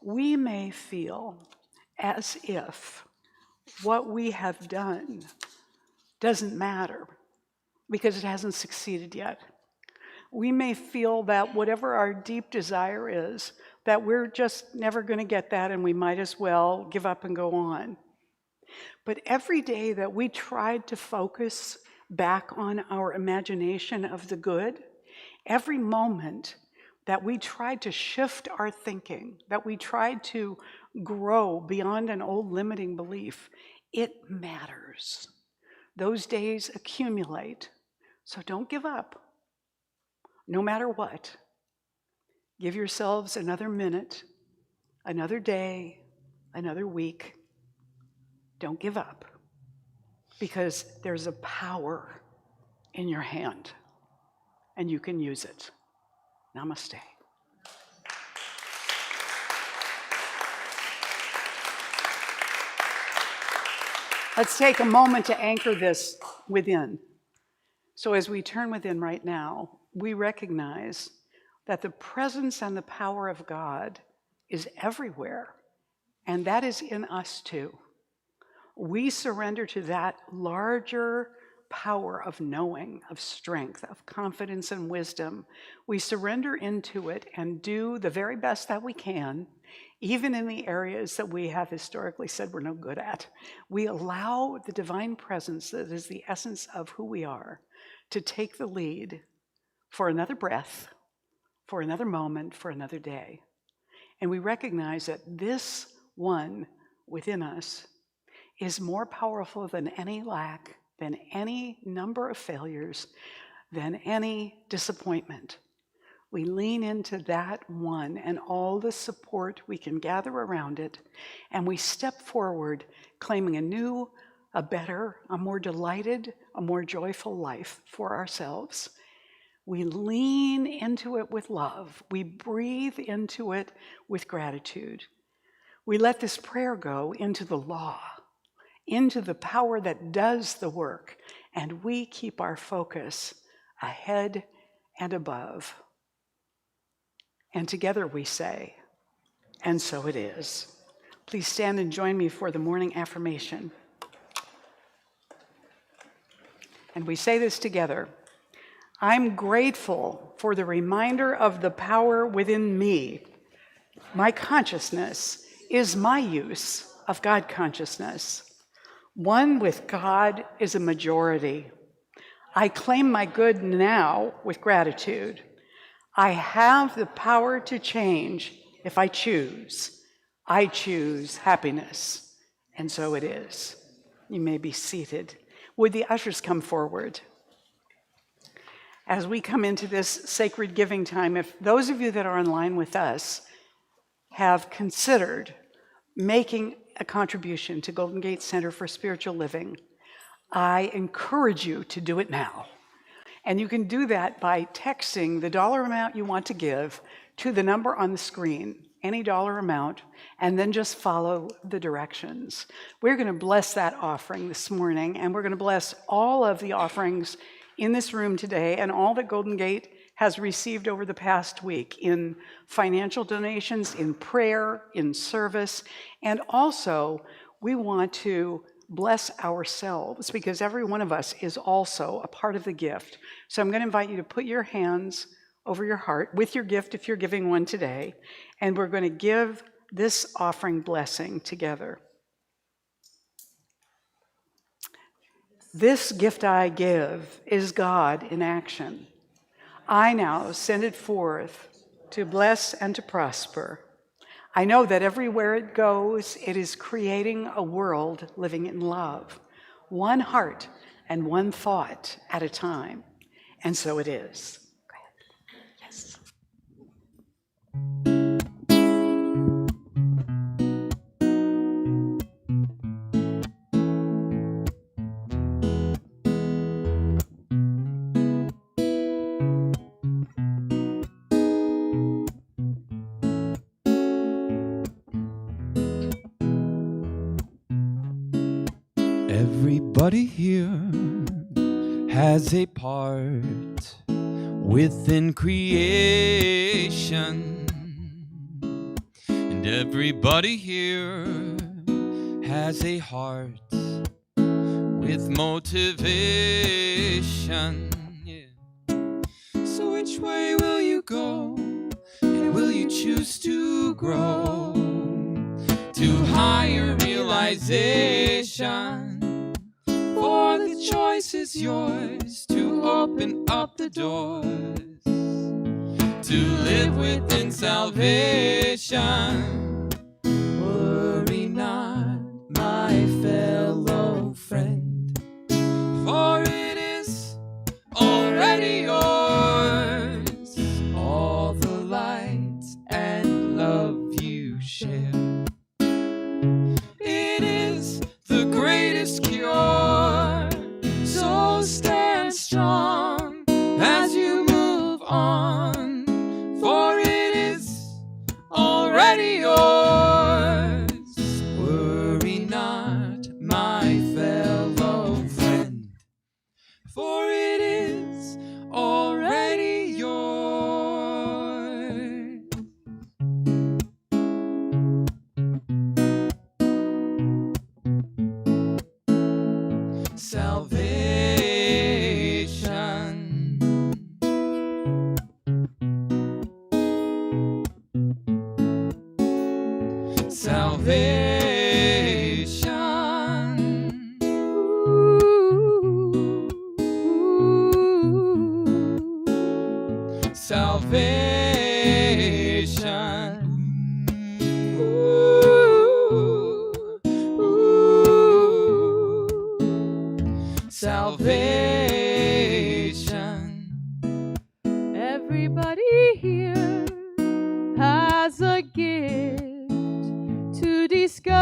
We may feel as if what we have done doesn't matter because it hasn't succeeded yet. We may feel that whatever our deep desire is, that we're just never going to get that and we might as well give up and go on. But every day that we tried to focus back on our imagination of the good, every moment that we tried to shift our thinking, that we tried to grow beyond an old limiting belief, it matters. Those days accumulate. So don't give up, no matter what. Give yourselves another minute, another day, another week. Don't give up, because there's a power in your hand, and you can use it. Namaste. Let's take a moment to anchor this within. So as we turn within right now, we recognize that the presence and the power of God is everywhere, and that is in us too. We surrender to that larger power of knowing, of strength, of confidence and wisdom. We surrender into it and do the very best that we can, even in the areas that we have historically said we're no good at. We allow the divine presence that is the essence of who we are to take the lead for another breath, for another moment, for another day. And we recognize that this one within us is more powerful than any lack, than any number of failures, than any disappointment. We lean into that one and all the support we can gather around it, and we step forward claiming a new, a better, a more delighted, a more joyful life for ourselves. We lean into it with love. We breathe into it with gratitude. We let this prayer go into the law, into the power that does the work, and we keep our focus ahead and above. And together we say, and so it is. Please stand and join me for the morning affirmation. And we say this together. I'm grateful for the reminder of the power within me. My consciousness is my use of God consciousness. One with God is a majority. I claim my good now with gratitude. I have the power to change if I choose. I choose happiness, and so it is. You may be seated. Would the ushers come forward? As we come into this sacred giving time, if those of you that are online with us have considered making a contribution to Golden Gate Center for Spiritual Living, I encourage you to do it now. And you can do that by texting the dollar amount you want to give to the number on the screen, any dollar amount, and then just follow the directions. We're going to bless that offering this morning, and we're going to bless all of the offerings in this room today and all that Golden Gate has received over the past week in financial donations, in prayer, in service, and also we want to bless ourselves, because every one of us is also a part of the gift. So I'm going to invite you to put your hands over your heart with your gift if you're giving one today, and we're going to give this offering blessing together. This gift I give is God in action. I now send it forth to bless and to prosper. I know that everywhere it goes, it is creating a world living in love, one heart and one thought at a time. And so it is. Go ahead. Yes. Everybody here has a part within creation, and everybody here has a heart with motivation. Yeah. So which way will you go, and will you choose to grow to higher realization? For the choice is yours to open up the doors to live within salvation. Worry not, my fellow friend, salvation. Salvation. Salvation. Everybody here has a gift to discover,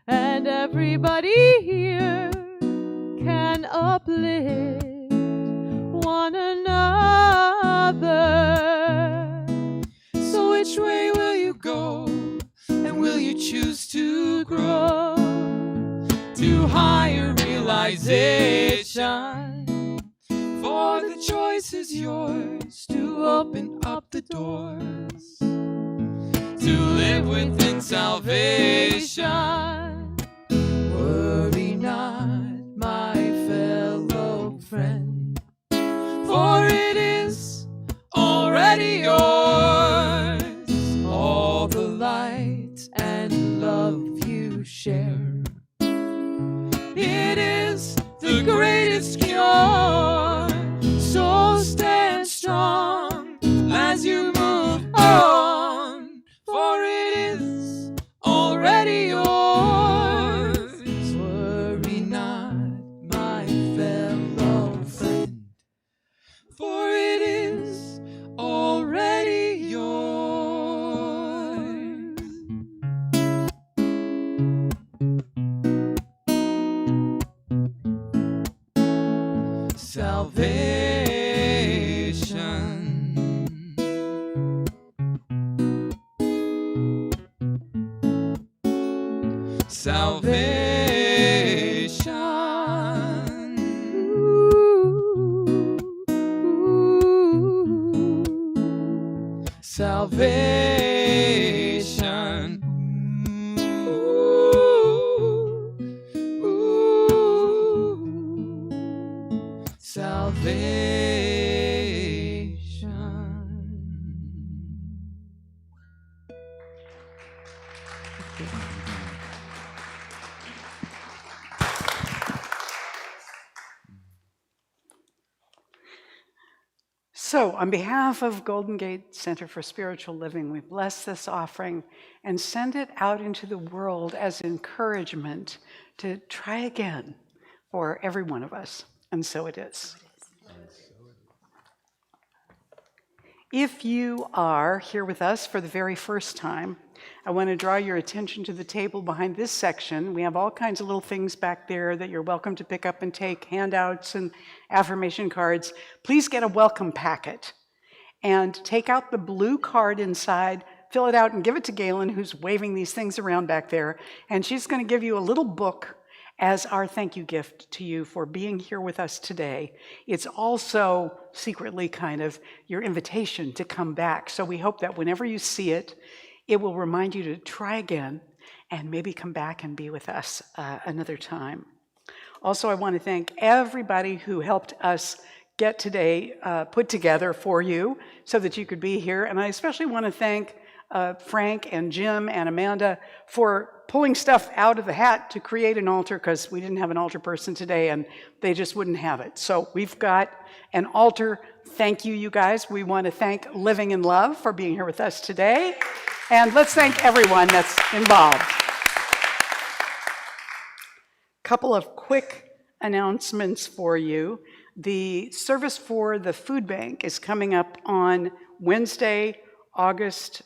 and everybody here can uplift one another. So which way will you go? And will you choose to grow to higher realization? For the choice is yours to open up the doors to live within salvation. Worry not, my fellow friend, for it is already yours. All the light and love you share, it is the greatest cure. So stand strong as you move on, for it is already yours. Worry not, my fellow friend, for it is already yours. Salvation. Salvation. Salvation. Salvation. So, on behalf of Golden Gate Center for Spiritual Living, we bless this offering and send it out into the world as encouragement to try again for every one of us. And so it is. If you are here with us for the very first time, I want to draw your attention to the table behind this section. We have all kinds of little things back there that you're welcome to pick up and take, handouts and affirmation cards. Please get a welcome packet and take out the blue card inside, fill it out and give it to Galen, who's waving these things around back there. And she's going to give you a little book as our thank you gift to you for being here with us today. It's also secretly kind of your invitation to come back. So we hope that whenever you see it, it will remind you to try again and maybe come back and be with us another time. Also, I want to thank everybody who helped us get today put together for you so that you could be here. And I especially want to thank Frank and Jim and Amanda for pulling stuff out of the hat to create an altar, because we didn't have an altar person today and they just wouldn't have it. So we've got an altar. Thank you, you guys. We want to thank Living in Love for being here with us today. And let's thank everyone that's involved. Couple of quick announcements for you. The service for the food bank is coming up on Tuesday, August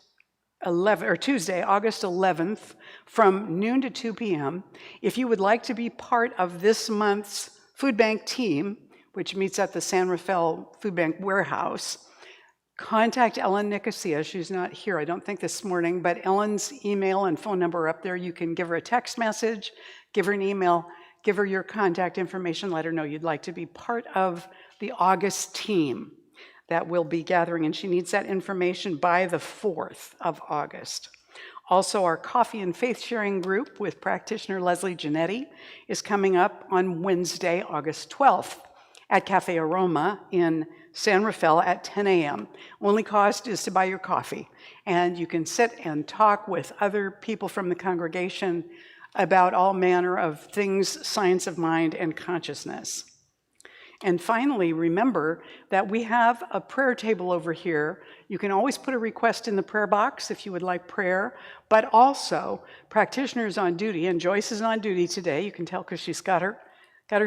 11th from noon to 2 p.m. If you would like to be part of this month's food bank team, which meets at the San Rafael Food Bank warehouse, contact Ellen Nicosia. She's not here, I don't think, this morning, but Ellen's email and phone number are up there. You can give her a text message, give her an email, give her your contact information, let her know you'd like to be part of the August team that will be gathering, and she needs that information by the 4th of August. Also, our coffee and faith sharing group with practitioner Leslie Giannetti is coming up on Wednesday, August 12th at Cafe Aroma in San Rafael at 10 a.m. Only cost is to buy your coffee. And you can sit and talk with other people from the congregation about all manner of things, science of mind and consciousness. And finally, remember that we have a prayer table over here. You can always put a request in the prayer box if you would like prayer, but also practitioners on duty, and Joyce is on duty today. You can tell because she's got her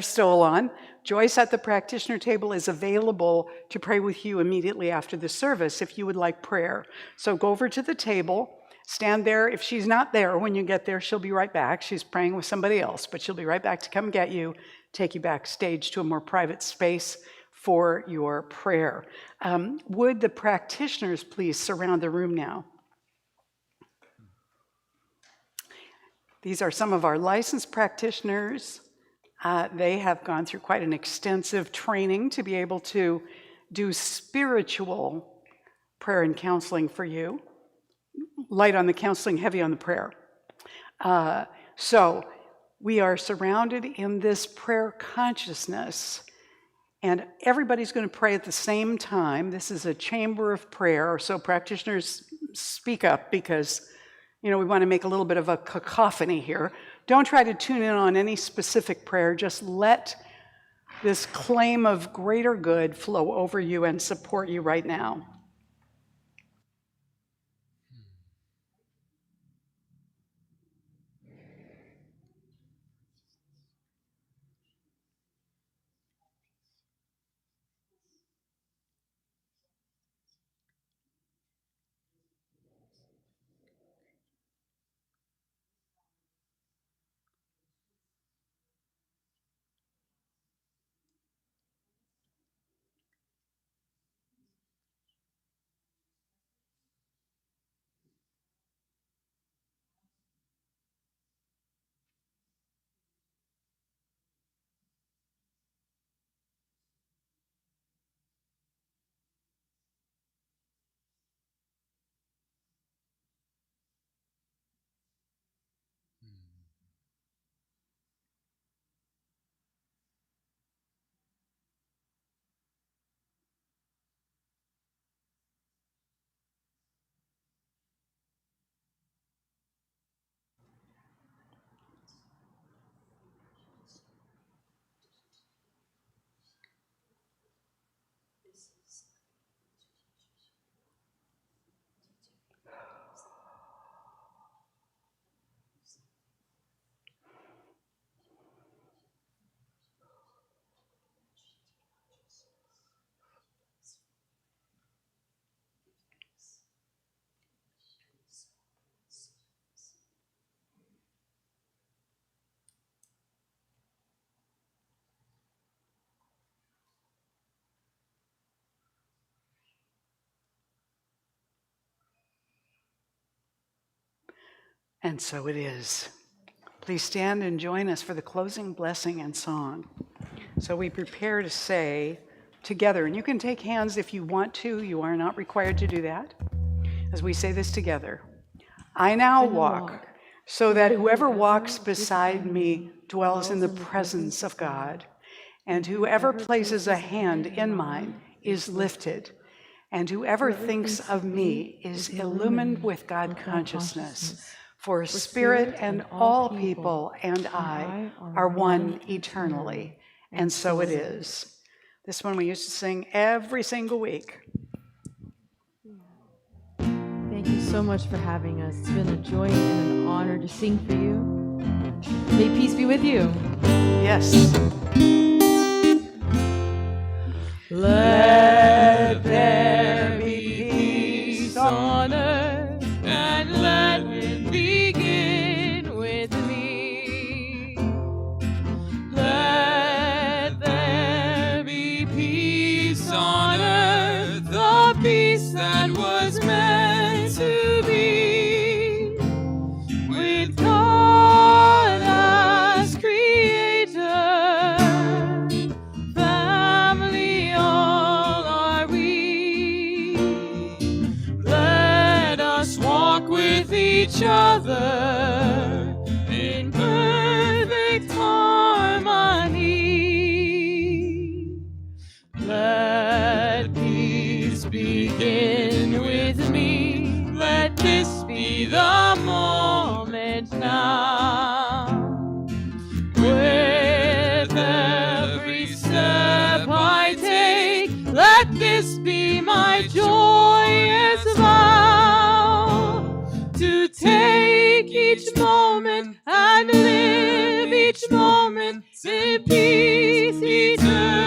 stole on. Joyce at the practitioner table is available to pray with you immediately after the service if you would like prayer. So go over to the table, stand there. If she's not there when you get there, she'll be right back. She's praying with somebody else, but she'll be right back to come get you, take you backstage to a more private space for your prayer. Would the practitioners please surround the room now? These are some of our licensed practitioners. They have gone through quite an extensive training to be able to do spiritual prayer and counseling for you. Light on the counseling, heavy on the prayer. So we are surrounded in this prayer consciousness, and everybody's going to pray at the same time. This is a chamber of prayer, so practitioners speak up because, we want to make a little bit of a cacophony here. Don't try to tune in on any specific prayer. Just let this claim of greater good flow over you and support you right now. And so it is. Please stand and join us for the closing blessing and song. So we prepare to say together, and you can take hands if you want to. You are not required to do that. As we say this together. I now walk so that whoever walks beside me dwells in the presence of God, and whoever places a hand in mine is lifted, and whoever thinks of me is illumined with God consciousness. For Spirit and all people and I are one eternally. And so it is. This one we used to sing every single week. Thank you so much for having us. It's been a joy and an honor to sing for you. May peace be with you. Yes. Let there be peace on earth, and let it begin with me. Let there be peace on earth, the peace that was meant to be, with God as creator. Family all are we. Let us walk with each other in perfect harmony. Let begin with me. Let this be the moment now. With every step I take, let this be my joyous vow. To take each moment and live each moment in peace eternal.